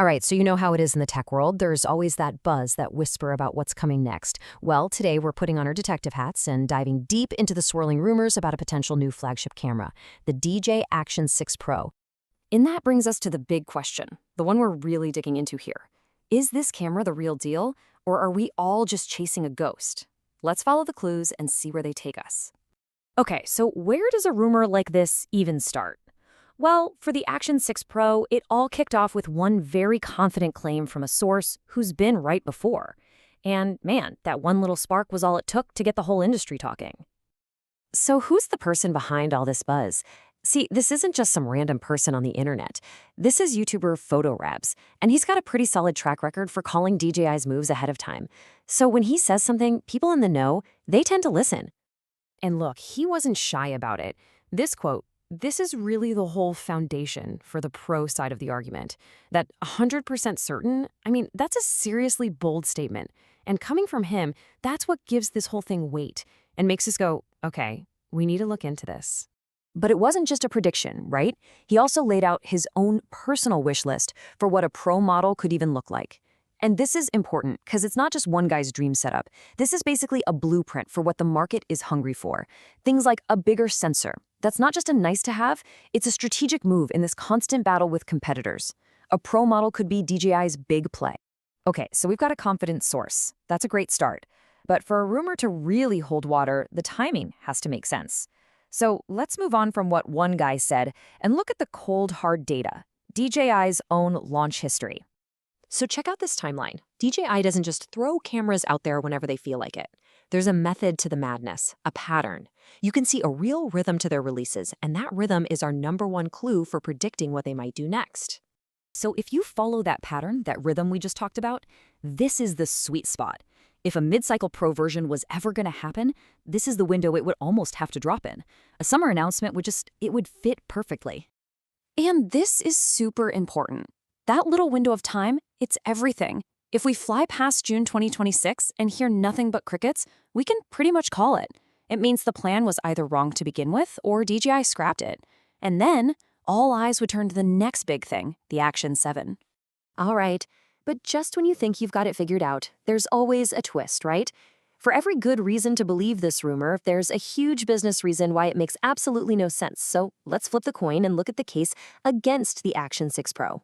All right, so you know how it is in the tech world. There's always that buzz, that whisper about what's coming next. Well, today we're putting on our detective hats and diving deep into the swirling rumors about a potential new flagship camera, the DJI Action 6 Pro. And that brings us to the big question, the one we're really digging into here. Is this camera the real deal, or are we all just chasing a ghost? Let's follow the clues and see where they take us. Okay, so where does a rumor like this even start? Well, for the Action 6 Pro, it all kicked off with one very confident claim from a source who's been right before. And man, that one little spark was all it took to get the whole industry talking. So who's the person behind all this buzz? See, this isn't just some random person on the internet. This is YouTuber PhotoRabs, and he's got a pretty solid track record for calling DJI's moves ahead of time. So when he says something, people in the know, they tend to listen. And look, he wasn't shy about it. This quote, "This is really the whole foundation for the pro side of the argument. That 100% certain, I mean, that's a seriously bold statement. And coming from him, that's what gives this whole thing weight and makes us go, okay, we need to look into this." But it wasn't just a prediction, right? He also laid out his own personal wish list for what a pro model could even look like. And this is important because it's not just one guy's dream setup. This is basically a blueprint for what the market is hungry for. Things like a bigger sensor. That's not just a nice to have, it's a strategic move in this constant battle with competitors. A pro model could be DJI's big play. Okay, so we've got a confident source. That's a great start. But for a rumor to really hold water, the timing has to make sense. So let's move on from what one guy said and look at the cold, hard data, DJI's own launch history. So check out this timeline. DJI doesn't just throw cameras out there whenever they feel like it. There's a method to the madness, a pattern. You can see a real rhythm to their releases, and that rhythm is our #1 clue for predicting what they might do next. So if you follow that pattern, that rhythm we just talked about, this is the sweet spot. If a mid-cycle pro version was ever going to happen, this is the window it would almost have to drop in. A summer announcement it would fit perfectly. And this is super important. That little window of time, it's everything. If we fly past June 2026 and hear nothing but crickets, we can pretty much call it. It means the plan was either wrong to begin with or DJI scrapped it. And then, all eyes would turn to the next big thing, the Action 7. All right, but just when you think you've got it figured out, there's always a twist, right? For every good reason to believe this rumor, there's a huge business reason why it makes absolutely no sense. So let's flip the coin and look at the case against the Action 6 Pro.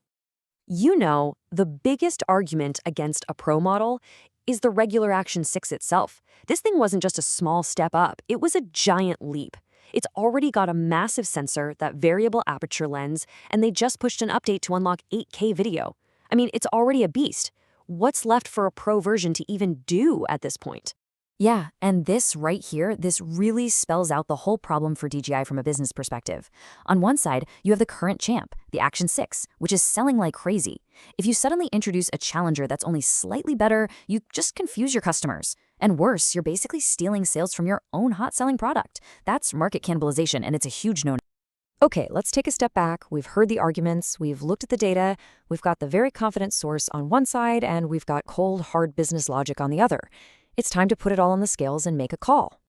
You know, the biggest argument against a pro model is the regular Action 6 itself. This thing wasn't just a small step up, it was a giant leap. It's already got a massive sensor, that variable aperture lens, and they just pushed an update to unlock 8K video. I mean, it's already a beast. What's left for a pro version to even do at this point? Yeah, and this right here, this really spells out the whole problem for DJI from a business perspective. On one side, you have the current champ, the Action 6, which is selling like crazy. If you suddenly introduce a challenger that's only slightly better, you just confuse your customers. And worse, you're basically stealing sales from your own hot-selling product. That's market cannibalization, and it's a huge no-no. Okay, let's take a step back. We've heard the arguments, we've looked at the data, we've got the very confident source on one side, and we've got cold, hard business logic on the other. It's time to put it all on the scales and make a call.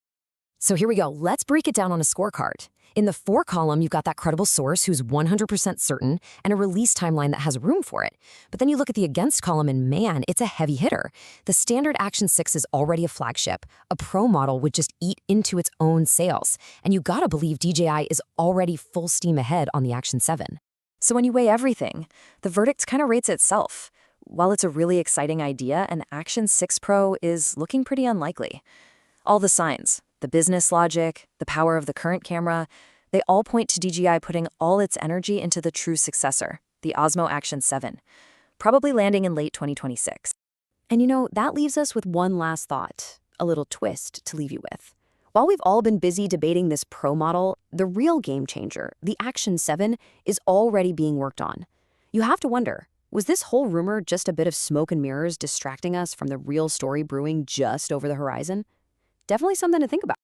So here we go. Let's break it down on a scorecard. In the for column, you've got that credible source who's 100% certain and a release timeline that has room for it. But then you look at the against column and man, it's a heavy hitter. The standard Action 6 is already a flagship. A pro model would just eat into its own sales. And you gotta believe DJI is already full steam ahead on the Action 7. So when you weigh everything, the verdict kind of rates itself. While it's a really exciting idea, an Action 6 Pro is looking pretty unlikely. All the signs, the business logic, the power of the current camera, they all point to DJI putting all its energy into the true successor, the Osmo Action 7, probably landing in late 2026. And you know, that leaves us with one last thought, a little twist to leave you with. While we've all been busy debating this pro model, the real game changer, the Action 7, is already being worked on. You have to wonder, was this whole rumor just a bit of smoke and mirrors distracting us from the real story brewing just over the horizon? Definitely something to think about.